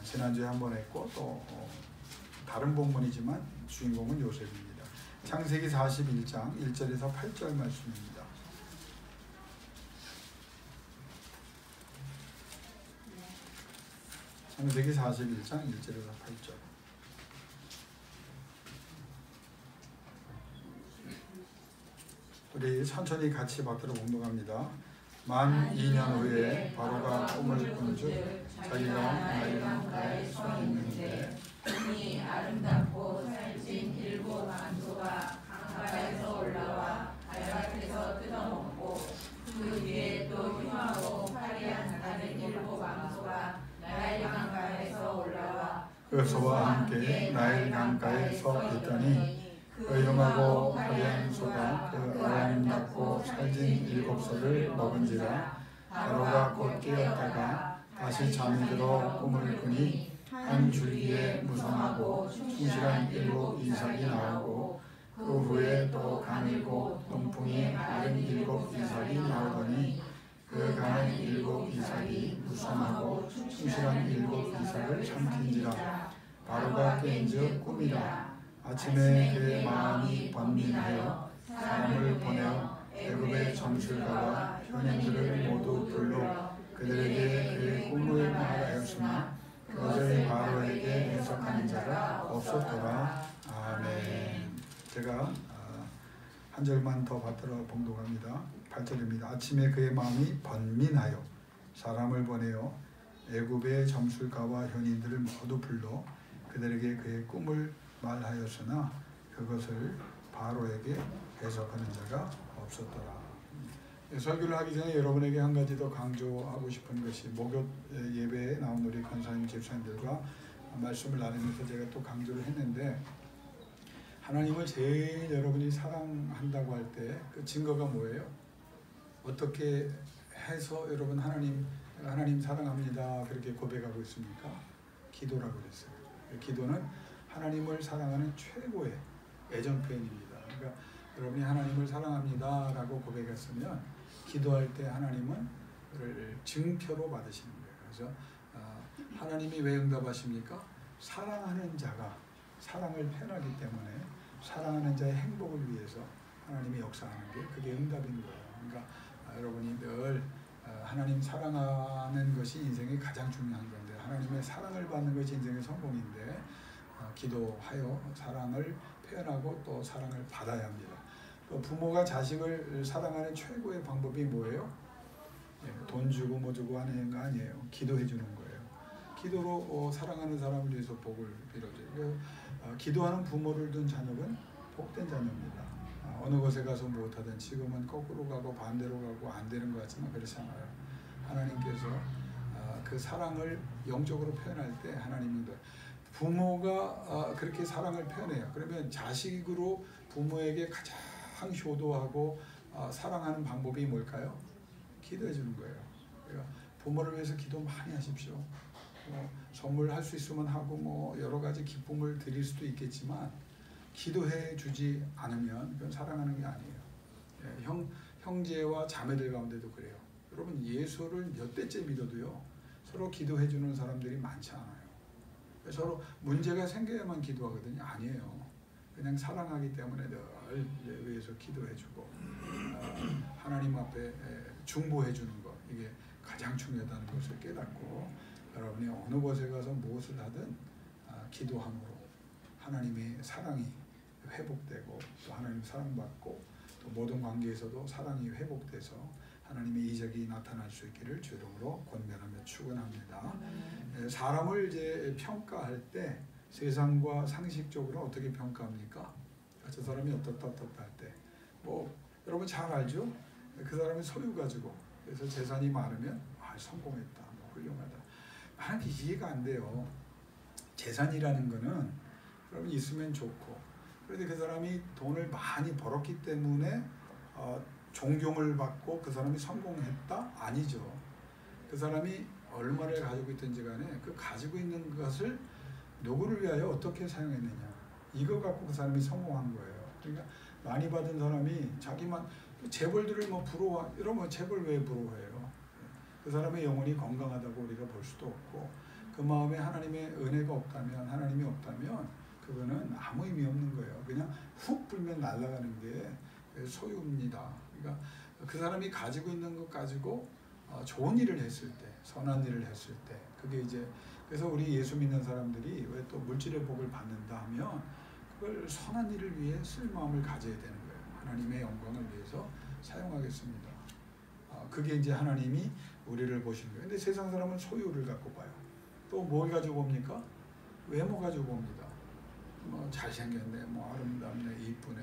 지난주에 한번 했고 또 다른 본문이지만 주인공은 요셉입니다. 창세기 41장 1절에서 8절 말씀입니다. 창세기 41장 1절에서 8절. 우리 천천히 같이 받들어 공동합니다. 만 2년 후에 바로가 꿈을 꾼즉 자기가 나일 강가에 서 있는데 눈이 아름답고 살찐 7 망토가 강가에서 올라와 발밭에서 뜯어먹고 그 뒤에 또 흉하고 화려한 다른 7 망토가 나일 강가에서 올라와 그소와 함께 나일 강가에 서 있더니 그 흉하고 화려한 소가 그 아름답고 살찐 7소를 먹은지라 바로가 곧 깨었다가 다시 잠이 들어 꿈을 꾸니 한 줄기에 무성하고 충실한 7 이삭이 나오고 그 후에 또 가늘고 동풍이 마른 7 이삭이 나오더니 그 가는 7 이삭이 무성하고 충실한 7 이삭을 삼킨지라 바로가 깬즉 꿈이라. 아침에 그의 마음이 번민하여 사람을 보내어 애굽의 점술가와 현인들을 모두 불러 그들에게 그의 꿈을 말하였으나 그것을 바로에게 해석하는 자가 없었더라. 아멘. 제가 한 절만 더 받들어 봉독합니다. 8절입니다. 아침에 그의 마음이 번민하여 사람을 보내어 애굽의 점술가와 현인들을 모두 불러 그들에게 그의 꿈을 말하였으나 그것을 바로에게 해석하는 자가 없었더라. 설교를 하기 전에 여러분에게 한 가지 더 강조하고 싶은 것이 목요 예배에 나온 우리 권사님 집사님들과 말씀을 나누면서 제가 또 강조를 했는데 하나님을 제일 여러분이 사랑한다고 할 때 그 증거가 뭐예요? 어떻게 해서 여러분 하나님 사랑합니다 그렇게 고백하고 있습니까? 기도라고 그랬어요. 기도는 하나님을 사랑하는 최고의 애정 표현입니다. 그러니까 여러분이 하나님을 사랑합니다 라고 고백했으면 기도할 때 하나님은 그를 증표로 받으시는 거예요. 그래서 하나님이 왜 응답하십니까? 사랑하는 자가 사랑을 표현하기 때문에 사랑하는 자의 행복을 위해서 하나님이 역사하는 게 그게 응답인 거예요. 그러니까 여러분이 늘 하나님 사랑하는 것이 인생의 가장 중요한 건데 하나님의 사랑을 받는 것이 인생의 성공인데 기도하여 사랑을 표현하고 또 사랑을 받아야 합니다. 또 부모가 자식을 사랑하는 최고의 방법이 뭐예요? 돈 주고 뭐 주고 하는 거 아니에요. 기도해 주는 거예요. 기도로 사랑하는 사람을 위해서 복을 빌어줘요. 기도하는 부모를 둔 자녀는 복된 자녀입니다. 어느 곳에 가서 무엇하든 지금은 거꾸로 가고 반대로 가고 안 되는 것 같지만 그렇지 않아요. 하나님께서 그 사랑을 영적으로 표현할 때 하나님은 부모가 그렇게 사랑을 표현해요. 그러면 자식으로 부모에게 가장 효도하고 사랑하는 방법이 뭘까요? 기도해 주는 거예요. 그러니까 부모를 위해서 기도 많이 하십시오. 선물할 수 있으면 하고 뭐 여러 가지 기쁨을 드릴 수도 있겠지만 기도해 주지 않으면 그건 사랑하는 게 아니에요. 형제와 자매들 가운데도 그래요. 여러분 예수를 몇 대째 믿어도요. 서로 기도해 주는 사람들이 많지 않아요. 서로 문제가 생겨야만 기도하거든요. 아니에요. 그냥 사랑하기 때문에 늘 위해서 기도해주고 하나님 앞에 중보해주는 것 이게 가장 중요하다는 것을 깨닫고 여러분이 어느 곳에 가서 무엇을 하든 기도함으로 하나님의 사랑이 회복되고 또 하나님 사랑받고 또 모든 관계에서도 사랑이 회복돼서 하나님의 이적이 나타날 수 있기를 주 이름으로 권면하며 축원합니다. 사람을 이제 평가할 때 세상과 상식적으로 어떻게 평가합니까? 저 사람이 어떻다 할 때 뭐 여러분 잘 알죠? 그 사람이 소유 가지고 그래서 재산이 많으면 성공했다, 뭐 훌륭하다. 나는 이해가 안 돼요. 재산이라는 거는 그러면 있으면 좋고 그런데 그 사람이 돈을 많이 벌었기 때문에 존경을 받고 그 사람이 성공했다? 아니죠. 그 사람이 얼마를 가지고 있든지 간에 그 가지고 있는 것을 누구를 위하여 어떻게 사용했느냐 이거 갖고 그 사람이 성공한 거예요. 그러니까 많이 받은 사람이 자기만 재벌들을 뭐 부러워 이러면 재벌 왜 부러워해요? 그 사람의 영혼이 건강하다고 우리가 볼 수도 없고 그 마음에 하나님의 은혜가 없다면, 하나님이 없다면 그거는 아무 의미 없는 거예요. 그냥 훅 불면 날아가는 게 소유입니다. 그러니까 그 사람이 가지고 있는 것 가지고 좋은 일을 했을 때, 선한 일을 했을 때, 그게 이제, 그래서 우리 예수 믿는 사람들이 왜 또 물질의 복을 받는다 하면 그걸 선한 일을 위해 쓸 마음을 가져야 되는 거예요. 하나님의 영광을 위해서 사용하겠습니다. 그게 이제 하나님이 우리를 보시는 거예요. 근데 세상 사람은 소유를 갖고 봐요. 또 뭘 가지고 봅니까? 외모 가지고 봅니다. 뭐 잘생겼네, 뭐 아름답네, 이쁘네.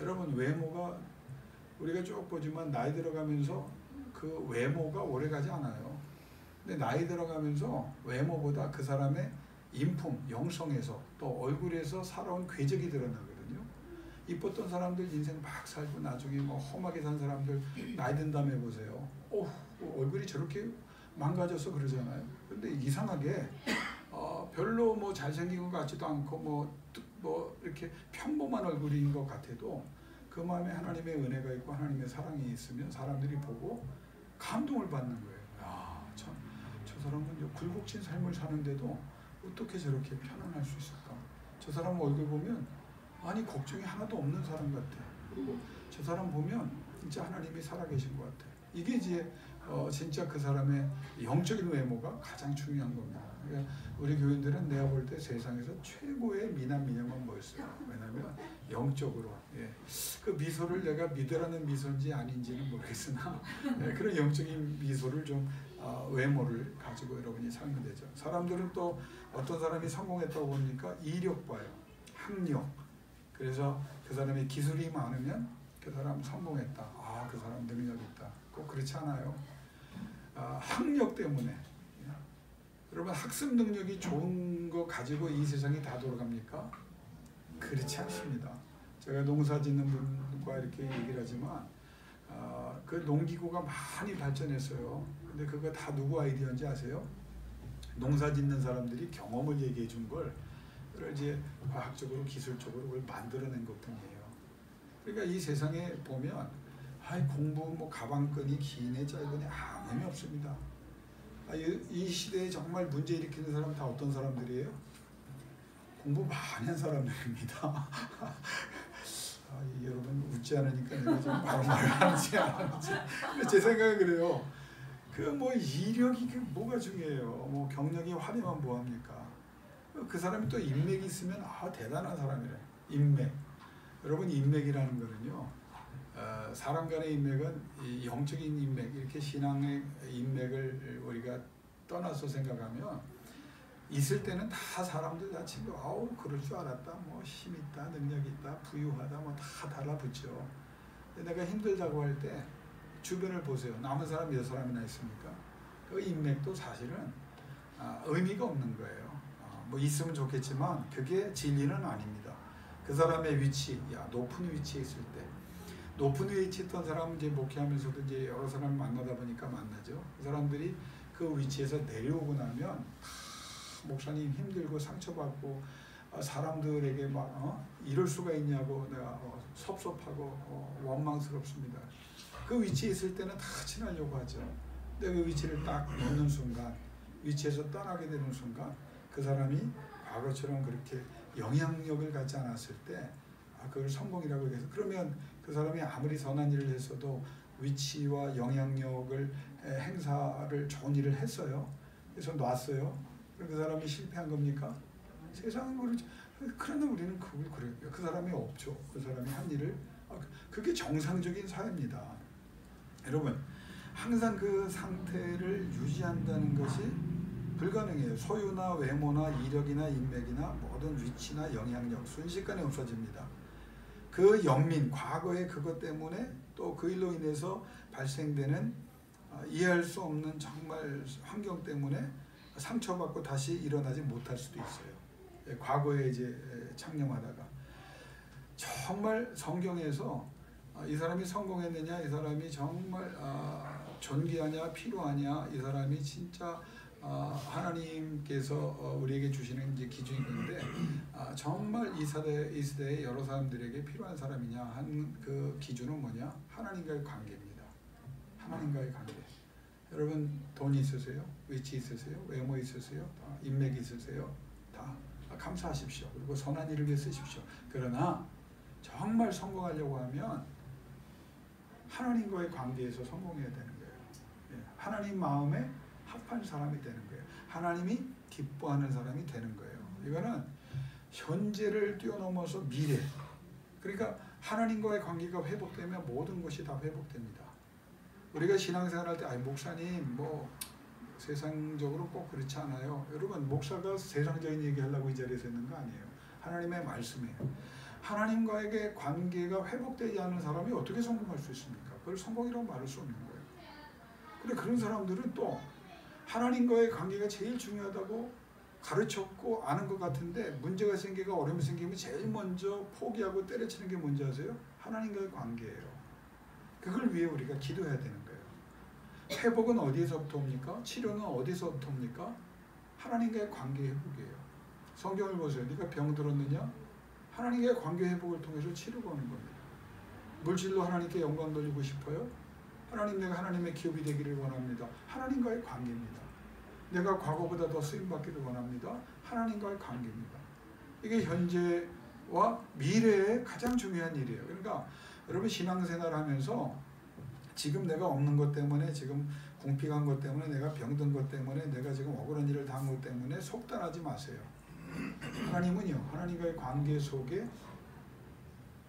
여러분, 외모가 우리가 쭉 보지만 나이 들어가면서 그 외모가 오래가지 않아요. 근데 나이 들어가면서 외모보다 그 사람의 인품, 영성에서 또 얼굴에서 살아온 궤적이 드러나거든요. 이뻤던 사람들 인생 막 살고 나중에 뭐 험하게 산 사람들 나이 든 다음에 보세요. 얼굴이 저렇게 망가져서 그러잖아요. 근데 이상하게 별로 뭐 잘생긴 것 같지도 않고 뭐 이렇게 평범한 얼굴인 것 같아도 그 마음에 하나님의 은혜가 있고 하나님의 사랑이 있으면 사람들이 보고 감동을 받는 거예요. 야, 참, 저 사람은 굴곡진 삶을 사는데도 어떻게 저렇게 편안할 수 있을까? 저 사람 얼굴 보면 아니 걱정이 하나도 없는 사람 같아. 그리고 저 사람 보면 진짜 하나님이 살아계신 것 같아. 이게 이제 진짜 그 사람의 영적인 외모가 가장 중요한 겁니다. 그러니까 우리 교인들은 내가 볼 때 세상에서 최고의 미남 미녀만 뭐였어요? 왜냐하면 영적으로, 그 미소를 내가 믿으라는 미소인지 아닌지는 모르겠으나 그런 영적인 미소를 좀 외모를 가지고 여러분이 살면 되죠. 사람들은 또 어떤 사람이 성공했다고 보니까 이력 봐요, 학력. 그래서 그 사람이 기술이 많으면 그 사람 성공했다. 그 사람 능력 있다. 꼭 그렇지 않아요. 학력 때문에. 여러분, 학습 능력이 좋은 거 가지고 이 세상이 다 돌아갑니까? 그렇지 않습니다. 제가 농사 짓는 분과 이렇게 얘기를 하지만 그 농기구가 많이 발전했어요. 근데 그거 다 누구 아이디어인지 아세요? 농사 짓는 사람들이 경험을 얘기해 준 걸 이제 과학적으로 기술적으로 그걸 만들어낸 것뿐이에요. 그러니까 이 세상에 보면 공부 뭐 가방끈이 기네 짧으네 아무 의미 없습니다. 이 시대에 정말 문제 일으키는 사람 다 어떤 사람들이에요? 공부 많이 한 사람들입니다. 여러분 웃지 않으니까 내가 지금 바로 말하는지 안 하는지. 제 생각은 그래요. 뭐 이력이 뭐가 중요해요. 뭐 경력이 화려하면 뭐합니까? 그 사람이 또 인맥이 있으면 대단한 사람이래. 인맥. 여러분, 인맥이라는 거는요, 사람 간의 인맥은 이 영적인 인맥, 이렇게 신앙의 인맥을 우리가 떠나서 생각하면 있을 때는 다 사람들 다 친구, 그럴 줄 알았다, 뭐 힘 있다, 능력 있다, 부유하다, 뭐 다 달라붙죠. 근데 내가 힘들다고 할 때 주변을 보세요. 남은 사람 몇 사람이나 있습니까? 그 인맥도 사실은 의미가 없는 거예요. 뭐 있으면 좋겠지만 그게 진리는 아닙니다. 그 사람의 위치, 높은 위치에 있을 때, 높은 위치에 있던 사람은 이제 목회하면서도 이제 여러 사람을 만나다 보니까 만나죠. 그 사람들이 그 위치에서 내려오고 나면 목사님 힘들고 상처받고 사람들에게 막 이럴 수가 있냐고 내가 섭섭하고 원망스럽습니다. 그 위치에 있을 때는 다 친하려고 하죠. 근데 그 위치를 딱 놓는 순간, 위치에서 떠나게 되는 순간 그 사람이 과거처럼 그렇게 영향력을 갖지 않았을 때 그걸 성공이라고 해서, 그러면 그 사람이 아무리 선한 일을 했어도 위치와 영향력을 행사를 좋은 일을 했어요. 그래서 놨어요. 그 사람이 실패한 겁니까? 세상은 그렇죠. 그러나 우리는 그걸 그래요. 그 사람이 없죠. 그 사람이 한 일을, 그게 정상적인 사회입니다. 여러분, 항상 그 상태를 유지한다는 것이 불가능해요. 소유나 외모나 이력이나 인맥이나 모든 위치나 영향력 순식간에 없어집니다. 그 연민, 과거의 그것 때문에 또 그 일로 인해서 발생되는 이해할 수 없는 정말 환경 때문에 상처받고 다시 일어나지 못할 수도 있어요. 과거에 이제 창념하다가 정말 성경에서 이 사람이 성공했느냐, 이 사람이 정말 존귀하냐, 필요하냐, 이 사람이 진짜 하나님께서 우리에게 주시는 이제 기준이 있는데 정말 이 시대에 여러 사람들에게 필요한 사람이냐 한 그 기준은 뭐냐? 하나님과의 관계입니다. 하나님과의 관계. 여러분 돈 있으세요? 위치 있으세요? 외모 있으세요? 인맥 있으세요? 다 감사하십시오. 그리고 선한 일을 위해 쓰십시오. 그러나 정말 성공하려고 하면 하나님과의 관계에서 성공해야 되는 거예요. 하나님 마음에 합한 사람이 되는 거예요. 하나님이 기뻐하는 사람이 되는 거예요. 이거는 현재를 뛰어넘어서 미래. 그러니까 하나님과의 관계가 회복되면 모든 것이 다 회복됩니다. 우리가 신앙생활할 때 목사님 뭐 세상적으로 꼭 그렇지 않아요. 여러분 목사가 세상적인 얘기하려고 이 자리에서 있는 거 아니에요. 하나님의 말씀이에요. 하나님과의 관계가 회복되지 않는 사람이 어떻게 성공할 수 있습니까? 그걸 성공이라고 말할 수 없는 거예요. 근데 그런 사람들은 또 하나님과의 관계가 제일 중요하다고 가르쳤고 아는 것 같은데 문제가 생기고 어려움이 생기면 제일 먼저 포기하고 때려치는 게 뭔지 아세요? 하나님과의 관계예요. 그걸 위해 우리가 기도해야 되는 거예요. 회복은 어디에서부터 옵니까? 치료는 어디서부터 옵니까? 하나님과의 관계 회복이에요. 성경을 보세요. 네가 병 들었느냐? 하나님과의 관계 회복을 통해서 치료가 오는 겁니다. 물질로 하나님께 영광 돌리고 싶어요? 하나님, 내가 하나님의 기업이 되기를 원합니다. 하나님과의 관계입니다. 내가 과거보다 더 쓰임받기를 원합니다. 하나님과의 관계입니다. 이게 현재와 미래의 가장 중요한 일이에요. 그러니까 여러분 신앙생활 하면서 지금 내가 없는 것 때문에, 지금 궁핍한 것 때문에, 내가 병든 것 때문에, 내가 지금 억울한 일을 당한 것 때문에 속단하지 마세요. 하나님은요, 하나님과의 관계 속에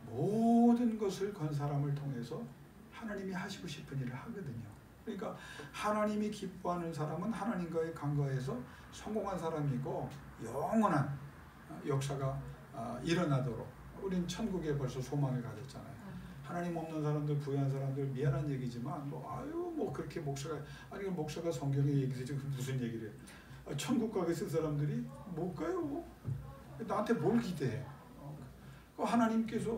모든 것을 건 사람을 통해서 하나님이 하시고 싶은 일을 하거든요. 그러니까 하나님이 기뻐하는 사람은 하나님과의 관계에서 성공한 사람이고 영원한 역사가 일어나도록 우린 천국에 벌써 소망을 가졌잖아요. 하나님 없는 사람들, 부유한 사람들 미안한 얘기지만 뭐 그렇게 목사가 성경에 얘기해서 무슨 얘기를 해요? 천국 가겠을 사람들이 못 가요. 나한테 뭘 기대해? 하나님께서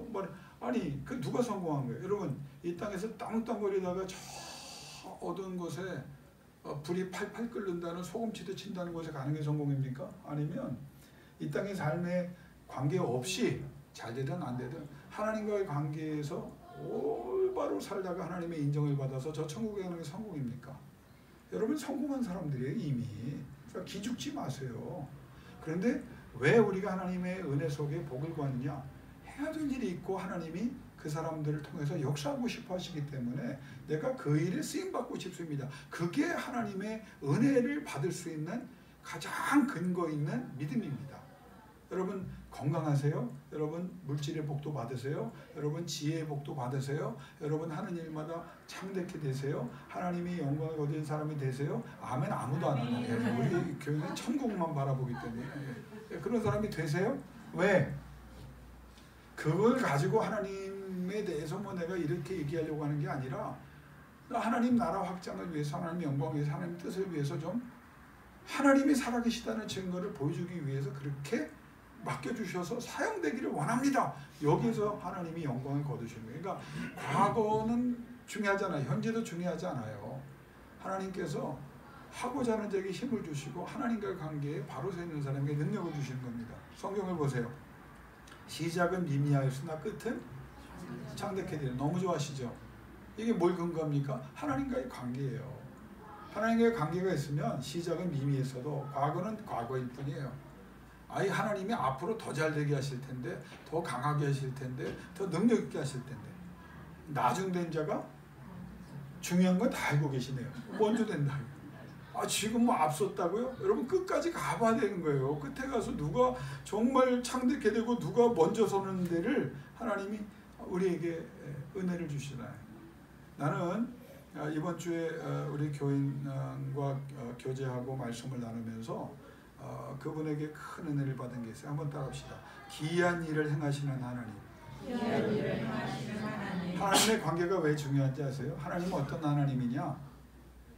아니 그 누가 성공한 거예요? 여러분 이 땅에서 땅땅거리다가 저 어두운 곳에 불이 팔팔 끓는다는 소금치도 친다는 곳에 가는 게 성공입니까? 아니면 이 땅의 삶에 관계 없이 잘 되든 안 되든 하나님과의 관계에서 올바로 살다가 하나님의 인정을 받아서 저 천국에 가는 게 성공입니까? 여러분 성공한 사람들이에요 이미. 그러니까 기죽지 마세요. 그런데 왜 우리가 하나님의 은혜 속에 복을 구하느냐? 해야 될 일이 있고 하나님이 그 사람들을 통해서 역사하고 싶어 하시기 때문에 내가 그 일에 쓰임받고 싶습니다. 그게 하나님의 은혜를 받을 수 있는 가장 근거 있는 믿음입니다. 여러분 건강하세요? 여러분 물질의 복도 받으세요? 여러분 지혜의 복도 받으세요? 여러분 하는 일마다 창대케 되세요? 하나님이 영광을 거둔 사람이 되세요? 아멘. 아무도 안 하네요. 우리 교회는 천국만 바라보기 때문에 그런 사람이 되세요? 왜? 그걸 가지고 하나님에 대해서 내가 이렇게 얘기하려고 하는 게 아니라 하나님 나라 확장을 위해서, 하나님 영광을 위해서, 하나님 뜻을 위해서 좀 하나님이 살아계시다는 증거를 보여주기 위해서 그렇게 맡겨주셔서 사용되기를 원합니다. 여기서 하나님이 영광을 거두시는 거예요. 그러니까 과거는 중요하잖아요. 현재도 중요하지 않아요. 하나님께서 하고자 하는 자에게 힘을 주시고 하나님과의 관계에 바로 서 있는 사람에게 능력을 주시는 겁니다. 성경을 보세요. 시작은 미미하였으나 끝은 창대케 되는. 너무 좋아하시죠? 이게 뭘 근거합니까? 하나님과의 관계예요. 하나님과의 관계가 있으면 시작은 미미했어도 과거는 과거일 뿐이에요. 아니 하나님이 앞으로 더 잘되게 하실 텐데, 더 강하게 하실 텐데, 더 능력 있게 하실 텐데, 나중된 자가 중요한 건 다 알고 계시네요. 먼저 된다. 지금 앞섰다고요? 여러분 끝까지 가봐야 되는 거예요. 끝에 가서 누가 정말 창대케 되고 누가 먼저 서는 데를 하나님이 우리에게 은혜를 주시나요? 나는 이번 주에 우리 교인과 교제하고 말씀을 나누면서 그분에게 큰 은혜를 받은 게 있어요. 한번 따라합시다. 기이한 일을 행하시는 하나님. 기이한 일을 행하시는 하나님. 하나님의 관계가 왜 중요한지 아세요? 하나님은 어떤 하나님이냐?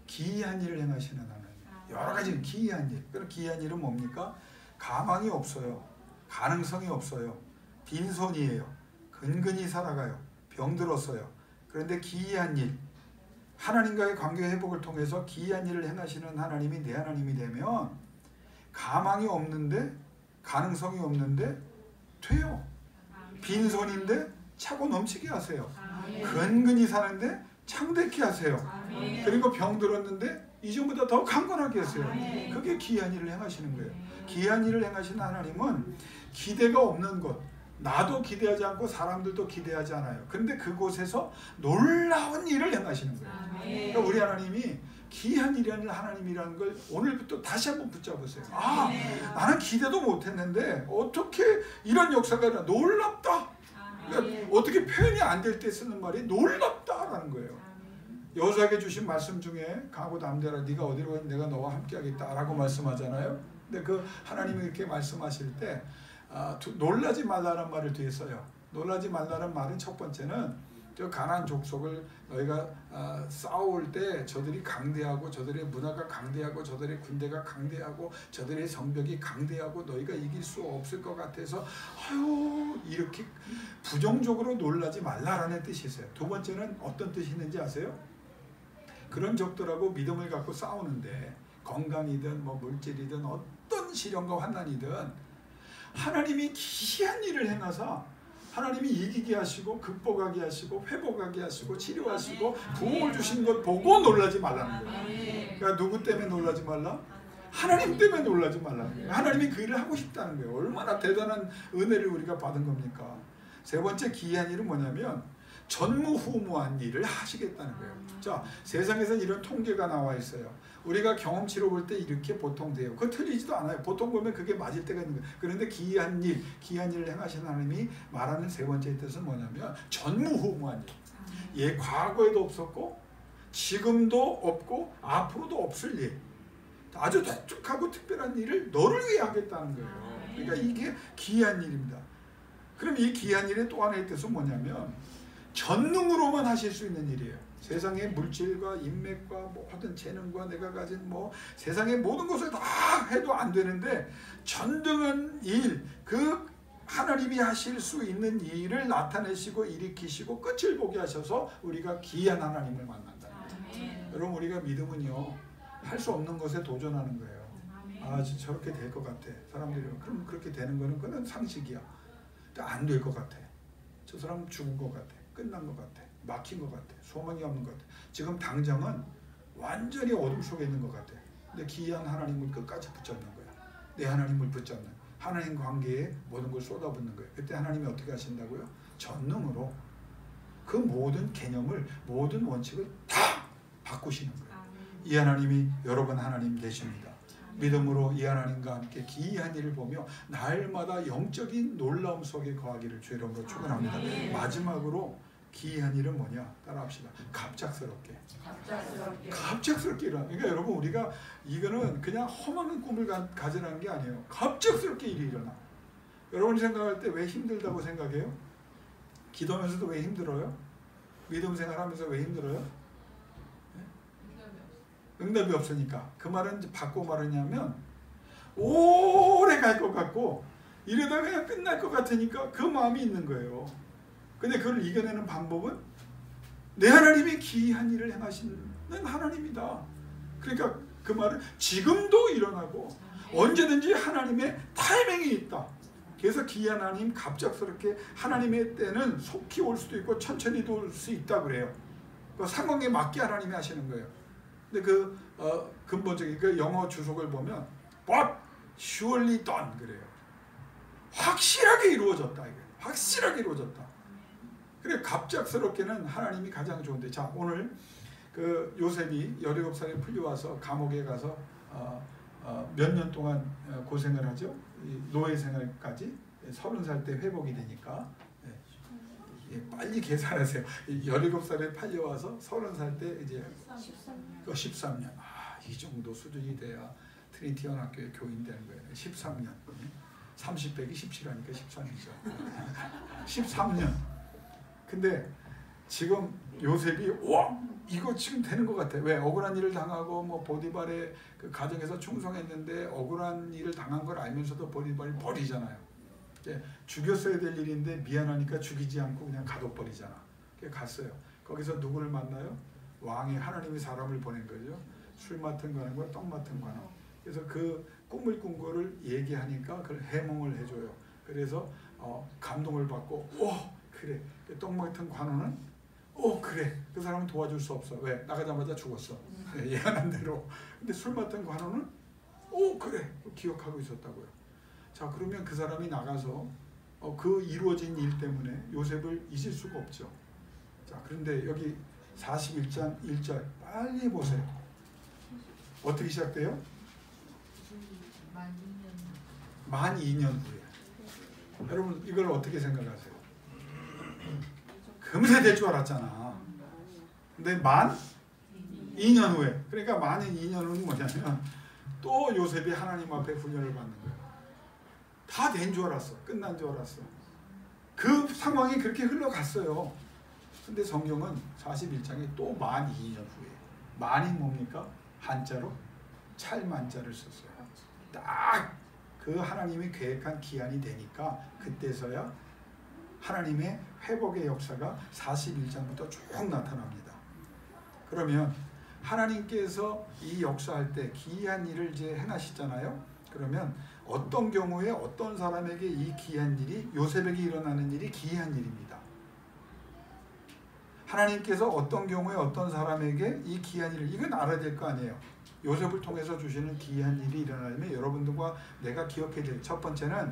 기이한 일을 행하시는 하나님. 여러 가지 기이한 일. 그럼 기이한 일은 뭡니까? 가망이 없어요. 가능성이 없어요. 빈손이에요. 근근히 살아가요. 병들었어요. 그런데 기이한 일, 하나님과의 관계 회복을 통해서 기이한 일을 행하시는 하나님이 내 하나님이 되면 가망이 없는데, 가능성이 없는데 돼요. 빈손인데 차고 넘치게 하세요. 근근히 사는데 창대케 하세요. 그리고 병 들었는데 이전보다 더 강건하게 하세요. 그게 기이한 일을 행하시는 거예요. 기이한 일을 행하시는 하나님은 기대가 없는 곳, 나도 기대하지 않고 사람들도 기대하지 않아요. 그런데 그곳에서 놀라운 일을 행하시는 거예요. 그러니까 우리 하나님이 기이한 일이라는 하나님이라는 걸 오늘부터 다시 한번 붙잡으세요. 아, 나는 기대도 못했는데 어떻게 이런 역사가 일어나. 놀랍다. 그러니까 어떻게 표현이 안 될 때 쓰는 말이 놀랍다라는 거예요. 여호수아에게 주신 말씀 중에 가고 남대라 네가 어디로 가든 내가 너와 함께 하겠다라고 말씀하잖아요. 근데 그 하나님이 이렇게 말씀하실 때 놀라지 말라는 말을 뒤에 써요. 놀라지 말라는 말은 첫 번째는 저 가나안 족속을 너희가 싸울 때 저들이 강대하고 저들의 문화가 강대하고 저들의 군대가 강대하고 저들의 성벽이 강대하고 너희가 이길 수 없을 것 같아서 아유 이렇게 부정적으로 놀라지 말라라는 뜻이 있어요. 두 번째는 어떤 뜻이 있는지 아세요? 그런 적들하고 믿음을 갖고 싸우는데 건강이든 뭐 물질이든 어떤 시련과 환난이든 하나님이 기이한 일을 행하사 하나님이 이기게 하시고 극복하게 하시고 회복하게 하시고 치료하시고 부흥을 주신 것 보고 놀라지 말라는 거예요. 그러니까 누구 때문에 놀라지 말라? 하나님 때문에 놀라지 말라는 거예요. 하나님이 그 일을 하고 싶다는 거예요. 얼마나 대단한 은혜를 우리가 받은 겁니까? 세 번째 기이한 일은 뭐냐면 전무후무한 일을 하시겠다는 거예요. 자, 세상에서는 이런 통계가 나와 있어요. 우리가 경험치로 볼 때 이렇게 보통 돼요. 그거 틀리지도 않아요. 보통 보면 그게 맞을 때가 있는 거예요. 그런데 기이한 일을 행하시는 하나님이 말하는 세 번째 뜻은 뭐냐면 전무후무한 일. 예, 과거에도 없었고 지금도 없고 앞으로도 없을 일. 아주 독특하고 특별한 일을 너를 위해 하겠다는 거예요. 그러니까 이게 기이한 일입니다. 그럼 이 기이한 일의 또 하나의 뜻은 뭐냐면 전능으로만 하실 수 있는 일이에요. 세상의 물질과 인맥과 모든 재능과 내가 가진 세상의 모든 것을 다 해도 안 되는데 전등한 일, 그 하나님이 하실 수 있는 일을 나타내시고 일으키시고 끝을 보게 하셔서 우리가 기이한 하나님을 만난다. 여러분 우리가 믿음은요 할 수 없는 것에 도전하는 거예요. 아 저렇게 될 것 같아. 사람들이 그럼 그렇게 되는 거는 그건 상식이야. 안 될 것 같아. 저 사람 죽은 것 같아. 끝난 것 같아. 막힌 것 같아. 소망이 없는 것 같아. 지금 당장은 완전히 어둠 속에 있는 것 같아. 근데 기이한 하나님을 끝까지 붙잡는 거야. 내 하나님을 붙잡는 하나님 관계에 모든 걸 쏟아붓는 거예요. 그때 하나님이 어떻게 하신다고요? 전능으로 그 모든 개념을 모든 원칙을 다 바꾸시는 거예요. 이 하나님이 여러분 하나님 되십니다. 믿음으로 이 하나님과 함께 기이한 일을 보며 날마다 영적인 놀라움 속에 거하기를 주의 이름으로 축원합니다. 마지막으로 기이한 일은 뭐냐? 따라합시다. 갑작스럽게 일어나. 그러니까 여러분 우리가 이거는 그냥 험한 꿈을 가지라는 게 아니에요. 갑작스럽게 일이 일어나. 여러분이 생각할 때 왜 힘들다고 생각해요? 기도하면서도 왜 힘들어요? 믿음 생활하면서 왜 힘들어요? 응답이 없으니까. 그 말은 바꿔 말하냐면 오래 갈 것 같고 이러다 그냥 끝날 것 같으니까 그 마음이 있는 거예요. 근데 그걸 이겨내는 방법은 내 하나님이 기이한 일을 행하시는 하나님이다. 그러니까 그 말은 지금도 일어나고 언제든지 하나님의 타이밍이 있다. 그래서 기이한 하나님 갑작스럽게 하나님의 때는 속히 올 수도 있고 천천히도 올 수 있다 그래요. 그 상황에 맞게 하나님이 하시는 거예요. 근데 근본적인 그 영어 주석을 보면 But surely done 그래요. 확실하게 이루어졌다. 이게 확실하게 이루어졌다. 그래 갑작스럽게는 하나님이 가장 좋은데 자 오늘 그 요셉이 17살에 풀려와서 감옥에 가서 몇 년 동안 고생을 하죠. 노예 생활까지 30살 때 회복이 되니까 빨리 계산하세요. 17살에 팔려와서 30살 때 이제 13년. 이 정도 수준이 돼야 트리니티원 학교에 교인 되는 거예요. 13년. 30 빼기 17하니까 13이죠. 13년. 근데 지금 요셉이 와 이거 지금 되는 것 같아. 왜? 억울한 일을 당하고 보디발의 그 가정에서 충성했는데 억울한 일을 당한 걸 알면서도 보디발이 버리잖아요. 죽였어야 될 일인데 미안하니까 죽이지 않고 그냥 가둬버리잖아. 갔어요. 거기서 누구를 만나요? 왕이 하나님이 사람을 보낸 거죠. 술 맡은 관원과 떡 맡은 관원. 그래서 그 꿈을 꾼 거를 얘기하니까 그걸 해몽을 해줘요. 그래서 감동을 받고 그래 떡 맡은 관원은 그래. 그 사람은 도와줄 수 없어. 왜? 나가자마자 죽었어. 예언한 대로. 근데 술 맡은 관원은 그래. 기억하고 있었다고요. 자, 그러면 그 사람이 나가서 그 이루어진 일 때문에 요셉을 잊을 수가 없죠. 자, 그런데 여기 41장 1절 빨리 보세요. 어떻게 시작돼요? 만 2년 후에. 여러분 이걸 어떻게 생각하세요? 금세 될 줄 알았잖아. 근데 만 2년 후에. 그러니까 만 2년 후는 뭐냐면 또 요셉이 하나님 앞에 훈련을 받는 거야. 다 된 줄 알았어. 끝난 줄 알았어. 그 상황이 그렇게 흘러갔어요. 근데 성경은 41장에 또 만 2년 후에. 만이 뭡니까? 한자로 찰만자를 썼어요. 딱 그 하나님이 계획한 기한이 되니까 그때서야 하나님의 회복의 역사가 41장부터 쭉 나타납니다. 그러면 하나님께서 이 역사할 때 기이한 일을 이제 해나시잖아요. 그러면 어떤 경우에 어떤 사람에게 이 기이한 일이, 요셉에게 일어나는 일이 기이한 일입니다. 하나님께서 어떤 경우에 어떤 사람에게 이 기이한 일을, 이건 알아야 될 거 아니에요. 요셉을 통해서 주시는 기이한 일이 일어나려면 여러분들과 내가 기억해야 될 첫 번째는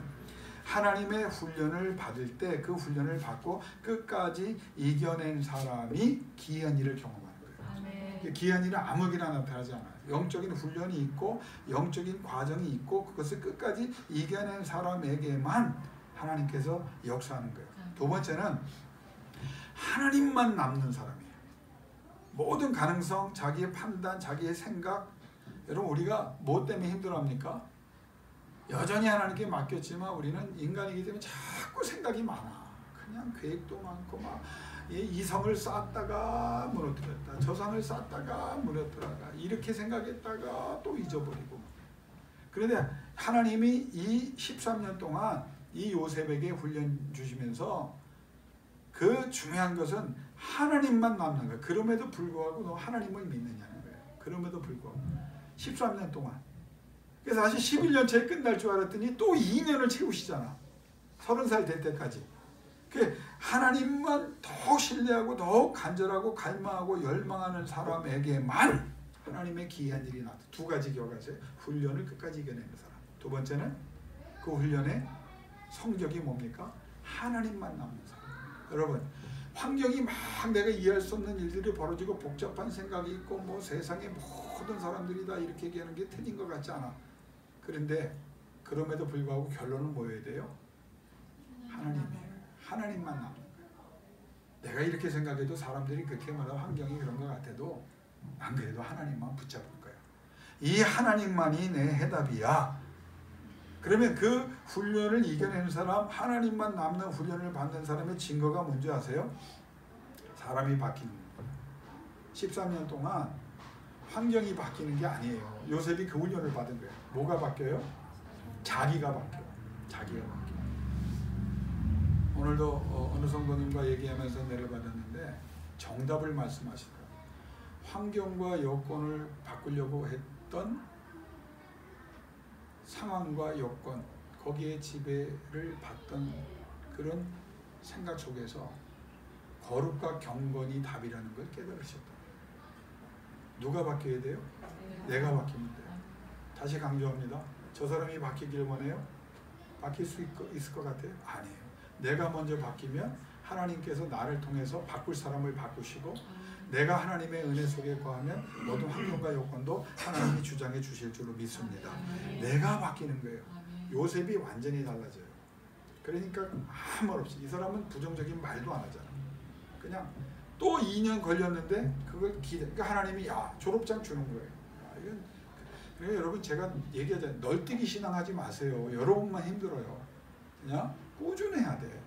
하나님의 훈련을 받을 때 그 훈련을 받고 끝까지 이겨낸 사람이 기이한 일을 경험하는 거예요. 기이한 일은 아무에게나 나타나지 않아요. 영적인 훈련이 있고 영적인 과정이 있고 그것을 끝까지 이겨낸 사람에게만 하나님께서 역사하는 거예요. 두 번째는 하나님만 남는 사람이에요. 모든 가능성, 자기의 판단, 자기의 생각. 여러분 우리가 뭐 때문에 힘들어합니까? 여전히 하나님께 맡겼지만 우리는 인간이기 때문에 자꾸 생각이 많아. 그냥 계획도 많고 막 이성을 쌓았다가 무너뜨렸다. 저 상을 쌓았다가 무너뜨렸다가 이렇게 생각했다가 또 잊어버리고. 그런데 하나님이 이 13년 동안 이 요셉에게 훈련 주시면서 그 중요한 것은 하나님만 남는 거예요. 그럼에도 불구하고 너 하나님을 믿느냐는 거예요. 그럼에도 불구하고 13년 동안. 그래서 사실 11년 차에 끝날 줄 알았더니 또 2년을 채우시잖아. 30살 될 때까지. 하나님만 더욱 신뢰하고 더욱 간절하고 갈망하고 열망하는 사람에게만 하나님의 기이한 일이 나타나. 두 가지 기억하세요. 훈련을 끝까지 이겨내는 사람. 두 번째는 그 훈련의 성적이 뭡니까? 하나님만 남는 사람. 여러분 환경이 막 내가 이해할 수 없는 일들이 벌어지고 복잡한 생각이 있고 뭐 세상의 모든 사람들이 다 이렇게 얘기하는 게 틀린 것 같지 않아. 그런데 그럼에도 불구하고 결론은 뭐여야 돼요? 하나님이에요. 하나님만 남는 거예요. 내가 이렇게 생각해도 사람들이 그렇게 말하고 환경이 그런 것 같아도 안 그래도 하나님만 붙잡을 거야. 이 하나님만이 내 해답이야. 그러면 그 훈련을 이겨내는 사람, 하나님만 남는 훈련을 받는 사람의 증거가 뭔지 아세요? 사람이 바뀌는 거예요. 13년 동안 환경이 바뀌는 게 아니에요. 요셉이 그 훈련을 받은 거예요. 뭐가 바뀌어요? 자기가 바뀌어요. 자기가 바뀌어요. 오늘도 어느 성도님과 얘기하면서 내려받았는데 정답을 말씀하시더라고요. 환경과 여건을 바꾸려고 했던 상황과 여건, 거기에 지배를 받던 그런 생각 속에서 거룩과 경건이 답이라는 걸 깨달으셨다. 누가 바뀌어야 돼요? 내가 바뀌면 돼요. 다시 강조합니다. 저 사람이 바뀌길 원해요? 바뀔 수 있을 것 같아요? 아니에요. 내가 먼저 바뀌면 하나님께서 나를 통해서 바꿀 사람을 바꾸시고 내가 하나님의 은혜 속에 거하면 모든 환경과 여건도 하나님이 주장해 주실 줄로 믿습니다. 내가 바뀌는 거예요. 요셉이 완전히 달라져요. 그러니까 아무 말 없이 이 사람은 부정적인 말도 안 하잖아. 그냥 또 2년 걸렸는데 그걸 그러니까 하나님이 졸업장 주는 거예요. 이건 그러니까 여러분 제가 얘기하잖아요. 널뛰기 신앙하지 마세요. 여러분만 힘들어요. 그냥 꾸준해야 돼.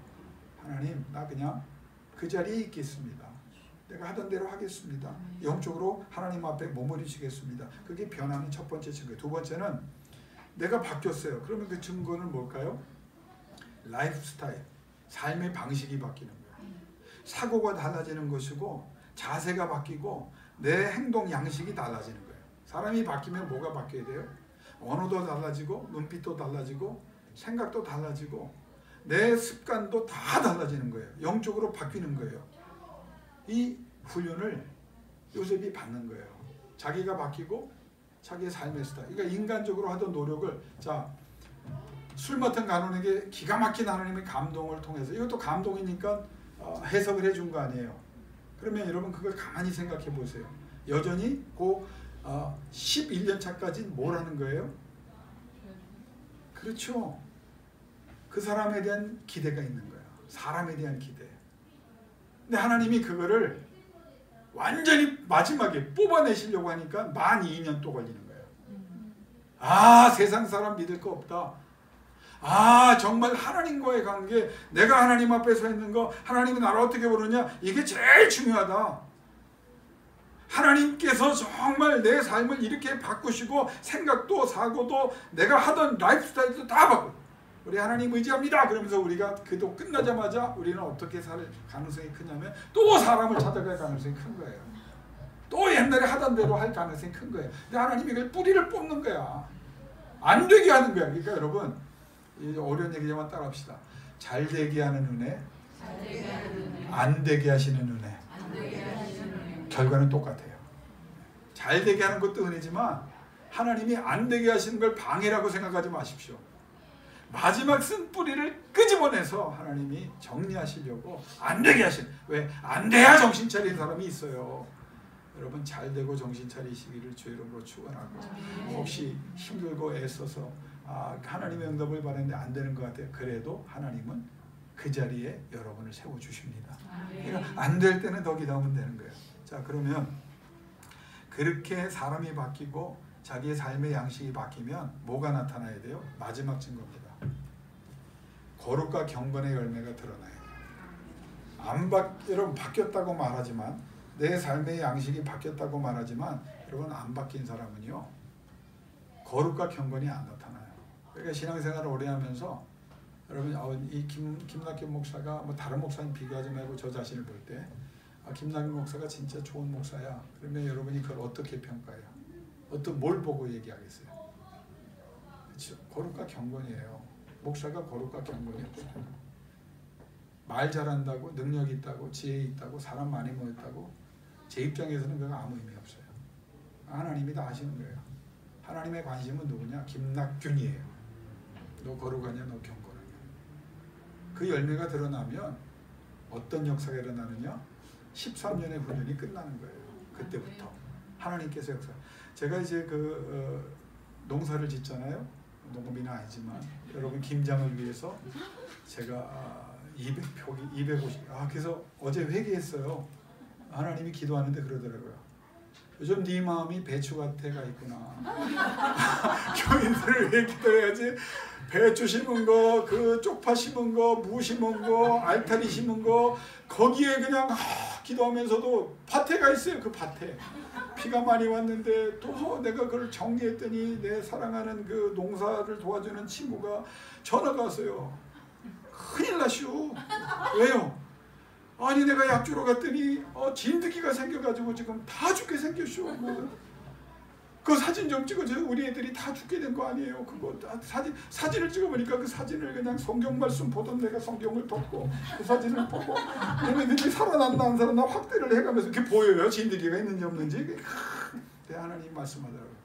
하나님 나 그냥 그 자리에 있겠습니다. 내가 하던 대로 하겠습니다. 영적으로 하나님 앞에 머무르시겠습니다. 그게 변하는 첫 번째 증거. 두 번째는 내가 바뀌었어요. 그러면 그 증거는 뭘까요? 라이프 스타일, 삶의 방식이 바뀌는 거예요. 사고가 달라지는 것이고 자세가 바뀌고 내 행동 양식이 달라지는 거예요. 사람이 바뀌면 뭐가 바뀌어야 돼요? 언어도 달라지고 눈빛도 달라지고 생각도 달라지고 내 습관도 다 달라지는 거예요. 영적으로 바뀌는 거예요. 이 훈련을 요셉이 받는 거예요. 자기가 바뀌고 자기의 삶의 스타일. 그러니까 인간적으로 하던 노력을 술 맡은 간원에게 기가 막힌 하나님의 감동을 통해서 이것도 감동이니까 해석을 해준 거 아니에요. 그러면 여러분 그걸 가만히 생각해 보세요. 여전히 그 11년 차까지 뭘 하는 거예요? 그렇죠. 그 사람에 대한 기대가 있는 거예요. 사람에 대한 기대. 근데 하나님이 그거를 완전히 마지막에 뽑아내시려고 하니까 12년 또 걸리는 거예요. 세상 사람 믿을 거 없다. 정말 하나님과의 관계, 내가 하나님 앞에 서 있는 거, 하나님이 나를 어떻게 보느냐, 이게 제일 중요하다. 하나님께서 정말 내 삶을 이렇게 바꾸시고 생각도 사고도 내가 하던 라이프 스타일도 다 바꾸고 우리 하나님 의지합니다. 그러면서 우리가 기도 끝나자마자 우리는 어떻게 살 가능성이 크냐면 또 사람을 찾아갈 가능성이 큰 거예요. 또 옛날에 하던 대로 할 가능성이 큰 거예요. 근데 하나님이 그 뿌리를 뽑는 거야. 안 되게 하는 거야. 그러니까 여러분 어려운 얘기지만 따라합시다. 잘 되게 하는 은혜, 안 되게 하시는 은혜. 결과는 똑같아요. 잘 되게 하는 것도 은혜지만 하나님이 안 되게 하시는 걸 방해라고 생각하지 마십시오. 마지막 쓴 뿌리를 끄집어내서 하나님이 정리하시려고 안 되게 하시는. 왜? 안 돼야 정신 차리는 사람이 있어요. 여러분 잘 되고 정신 차리시기를 주의 이름으로 축원하고, 혹시 힘들고 애써서 하나님의 응답을 바랐는데 안 되는 것 같아요. 그래도 하나님은 그 자리에 여러분을 세워주십니다. 그러니까 안 될 때는 더 기도하면 되는 거예요. 자, 그러면 그렇게 사람이 바뀌고 자기의 삶의 양식이 바뀌면 뭐가 나타나야 돼요? 마지막 증거입니다. 거룩과 경건의 열매가 드러나요. 여러분 바뀌었다고 말하지만, 내 삶의 양식이 바뀌었다고 말하지만, 여러분 안 바뀐 사람은요 거룩과 경건이 안 나타나요. 그러니까 신앙생활을 오래 하면서 여러분 이 김낙현 목사가 뭐 다른 목사님 비교하지 말고 저 자신을 볼 때 김낙현 목사가 진짜 좋은 목사야. 그러면 여러분이 그걸 어떻게 평가해요? 뭘 보고 얘기하겠어요? 그렇죠? 거룩과 경건이에요. 목사가 거룩과 경건이 없어요. 말 잘한다고, 능력 있다고, 지혜 있다고, 사람 많이 모였다고, 제 입장에서는 그거 아무 의미 없어요. 하나님이 다 하시는 거예요. 하나님의 관심은 누구냐? 김낙균이에요. 너 거룩하냐? 너 경건하냐? 그 열매가 드러나면 어떤 역사가 일어나느냐? 13년의 훈련이 끝나는 거예요. 그때부터 하나님께서 역사. 제가 이제 농사를 짓잖아요. 농민은 아니지만 여러분 김장을 위해서 제가 200표기 250. 그래서 어제 회개했어요. 하나님이 기도하는데 그러더라고요. 요즘 네 마음이 배추 밭에가 있구나. 교인들을 왜 기도해야지? 배추 심은 거, 그 쪽파 심은 거, 무 심은 거, 알타리 심은 거, 거기에 그냥 기도하면서도 밭에가 있어요. 그 밭에 비가 많이 왔는데 또 내가 그걸 정리했더니 내 사랑하는 그 농사를 도와주는 친구가 전화가 왔어요. 큰일 나시오. 왜요? 아니 내가 약 주러 갔더니 진드기가 생겨가지고 지금 다 죽게 생겼쇼. 그 사진 좀 찍어줘요. 우리 애들이 다 죽게 된 거 아니에요. 그거 사진을 찍어보니까 그 사진을 그냥 성경 말씀 보던 내가 성경을 덮고 그 사진을 보고 얘네들이 살아났나 안 살아나 확대를 해가면서 이렇게 보여요. 진드기가 있는지 없는지. 하나님 말씀하더라고요.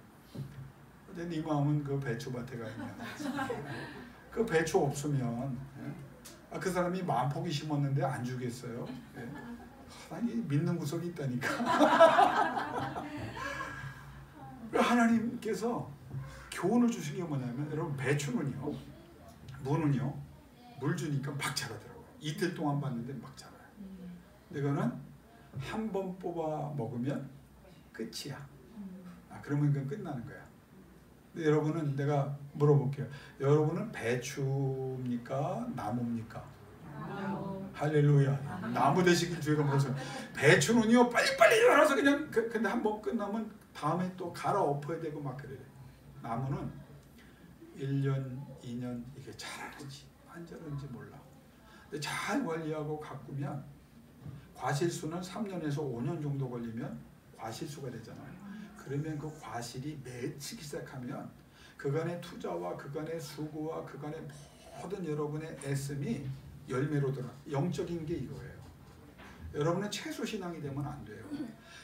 근데 네 마음은 그 배추밭에가 있냐. 그 배추 없으면 그 사람이 만포기 심었는데 안 주겠어요? 아니 믿는 구석이 있다니까. 하나님께서 교훈을 주신 게 뭐냐면, 여러분 배추는요, 무는요, 물 주니까 막 자라더라고요. 이틀 동안 봤는데 막 자라요. 이거는 한 번 뽑아 먹으면 끝이야. 그러면 그건 끝나는 거야. 근데 여러분은, 내가 물어볼게요. 여러분은 배추입니까? 나무입니까? 할렐루야. 나무 되시길 주의가 물었어요. 배추는요 빨리빨리 자라서 그냥 근데 한 번 끝나면 다음에 또 갈아 엎어야 되고 막 그래요. 나무는 1년, 2년 이게 자라는지 안 자라는지 몰라. 근데 잘 관리하고 가꾸면 과실수는 3년에서 5년 정도 걸리면 과실수가 되잖아요. 그러면 그 과실이 맺히기 시작하면 그간의 투자와 그간의 수고와 그간의 모든 여러분의 애씀이 열매로 들어. 영적인 게 이거예요. 여러분은 최소신앙이 되면 안 돼요.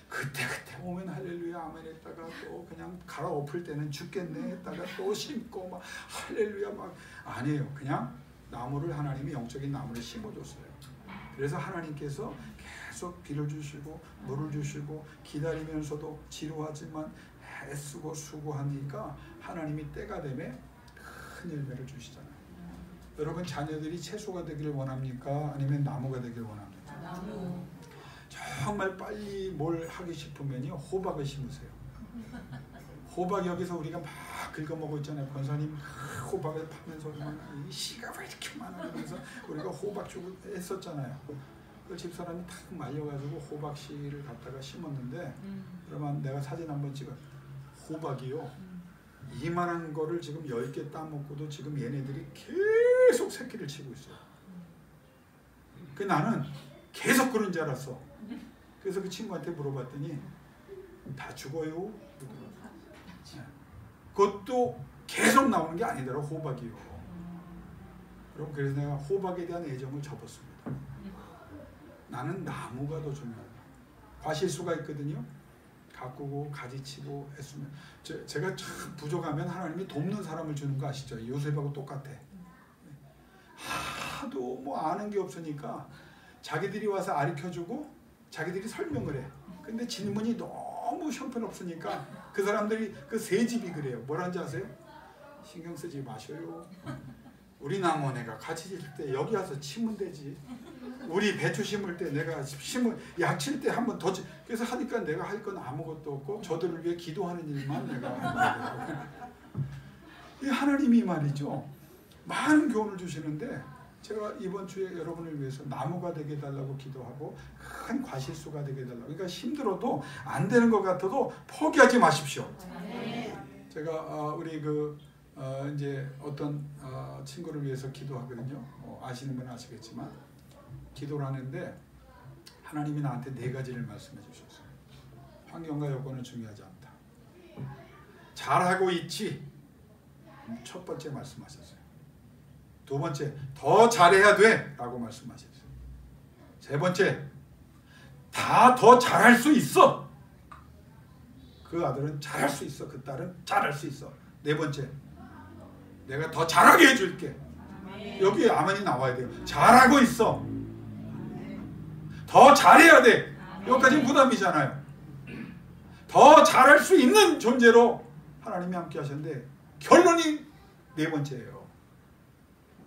그때 오면 할렐루야 아멘 했다가 또 그냥 갈아엎을 때는 죽겠네 했다가 또 심고 막 할렐루야 막 아니에요. 그냥 나무를 하나님이 영적인 나무를 심어줬어요. 그래서 하나님께서 계속 비를 주시고 물을 주시고 기다리면서도 지루하지만 애쓰고 수고하니까 하나님이 때가 되면 큰 열매를 주시잖아요. 여러분 자녀들이 채소가 되기를 원합니까? 아니면 나무가 되기를 원합니까? 나무. 정말 빨리 뭘 하기 싶으면요 호박을 심으세요. 호박 여기서 우리가 막 긁어먹고 있잖아요. 권사님 호박을 파면서 이 씨가 왜 이렇게 많아 그러면서 우리가 호박 주고 했었잖아요. 그 집사람이 탁 말려가지고 호박 씨를 갖다가 심었는데 그러면 내가 사진 한번 찍어. 호박이요 이만한 거를 지금 10개 따먹고도 지금 얘네들이 계속 새끼를 치고 있어요. 그 나는 계속 그런 줄 알았어. 그래서 그 친구한테 물어봤더니 다 죽어요. 그것도 계속 나오는 게 아니더라고 호박이요. 그럼 그래서 내가 호박에 대한 애정을 접었습니다. 나는 나무가 더 중요하다. 과실수가 있거든요. 가꾸고 가지치고 했으면 제가 참 부족하면 하나님이 돕는 사람을 주는 거 아시죠? 요셉하고 똑같아. 하도 뭐 아는 게 없으니까 자기들이 와서 가르쳐주고 자기들이 설명을 해. 근데 질문이 너무 형편없으니까 그 사람들이 그 새 집이 그래요. 뭐라는지 아세요? 신경 쓰지 마셔요. 우리 나무 내가 같이 질 때 여기 와서 치면 되지. 우리 배추 심을 때 내가 약칠 때 한 번 더 그래서 하니까 내가 할 건 아무것도 없고 저들을 위해 기도하는 일만 내가 하는 거예요. 이 하나님이 말이죠. 많은 교훈을 주시는데 제가 이번 주에 여러분을 위해서 나무가 되게 해달라고 기도하고 큰 과실수가 되게 해달라고. 그러니까 힘들어도 안 되는 것 같아도 포기하지 마십시오. 제가 우리 이제 어떤 친구를 위해서 기도하거든요. 아시는 분은 아시겠지만 기도를 하는데 하나님이 나한테 4가지를 말씀해 주셨어요. 환경과 여건은 중요하지 않다. 잘하고 있지. 첫 번째 말씀하셨어요. 두 번째, 더 잘해야 돼 라고 말씀하셨어요. 세 번째, 다 더 잘할 수 있어. 그 아들은 잘할 수 있어. 그 딸은 잘할 수 있어. 네 번째, 내가 더 잘하게 해줄게. 여기 아멘이 나와야 돼요. 잘하고 있어. 더 잘해야 돼. 여기까지는 부담이잖아요. 더 잘할 수 있는 존재로 하나님이 함께 하셨는데 결론이 네 번째예요.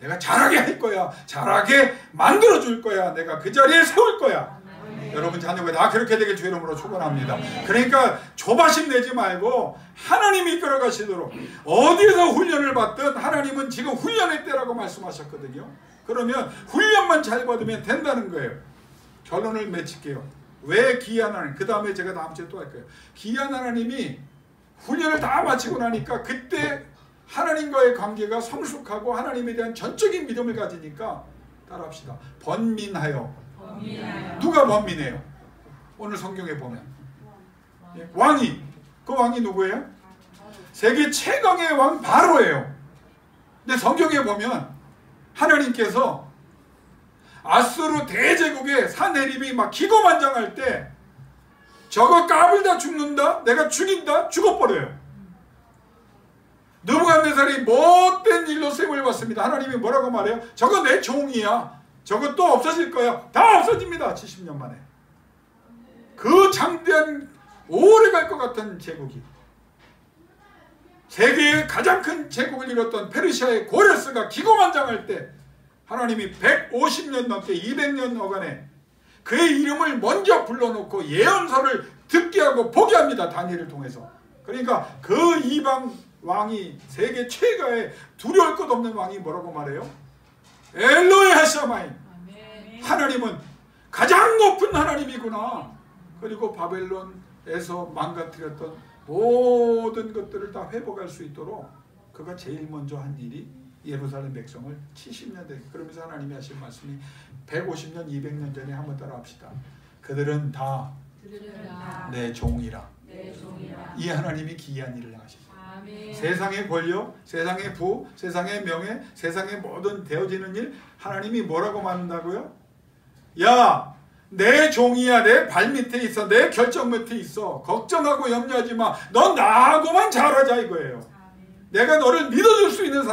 내가 잘하게 할 거야. 잘하게 만들어 줄 거야. 내가 그 자리에 세울 거야. 여러분 자녀가 다 그렇게 되길 주 이름으로 축원합니다. 그러니까 조바심 내지 말고 하나님이 이끌어 가시도록 어디에서 훈련을 받든 하나님은 지금 훈련의 때라고 말씀하셨거든요. 그러면 훈련만 잘 받으면 된다는 거예요. 결론을 맺을게요. 왜 귀한 하나님? 그 다음에 제가 다음 주에 또 할 거예요. 귀한 하나님이 훈련을 다 마치고 나니까 그때 하나님과의 관계가 성숙하고 하나님에 대한 전적인 믿음을 가지니까 따라합시다. 번민하여. 누가 번민해요? 오늘 성경에 보면 왕이, 그 왕이 누구예요? 세계 최강의 왕 바로예요. 근데 성경에 보면 하나님께서 아수르 대제국의 산헤립이 막 기고만장할 때 저거 까불다 죽는다? 내가 죽인다? 죽어버려요. 느부갓네살이 못된 일로 세움을 받습니다. 하나님이 뭐라고 말해요? 저거 내 종이야. 저거 또 없어질 거야. 다 없어집니다. 70년 만에. 그 장대한 오래 갈 것 같은 제국이 세계의 가장 큰 제국을 이뤘던 페르시아의 고레스가 기고만장할 때 하나님이 150년 넘게 200년 어간에 그의 이름을 먼저 불러놓고 예언서를 듣게 하고 보게 합니다. 다니엘을 통해서. 그러니까 그 이방 왕이 세계 최고의 두려울 것 없는 왕이 뭐라고 말해요? 엘로에 하샤마임. 하나님은 가장 높은 하나님이구나. 그리고 바벨론에서 망가뜨렸던 모든 것들을 다 회복할 수 있도록 그가 제일 먼저 한 일이 예루살렘 백성을 70년 돼. 그러면서 하나님이 하신 말씀이 150년, 200년 전에 한번 따라 합시다. 그들은 다 내 종이라. 이 하나님이 기이한 일을 하시죠. 세상의 권력, 세상의 부, 세상의 명예, 세상의 모든 되어지는 일 하나님이 뭐라고 말한다고요? 야, 내 종이야. 내 발밑에 있어. 내 결정 밑에 있어. 걱정하고 염려하지 마. 넌 나하고만 잘하자 이거예요. 내가 너를 믿어줄 수 있는 사람.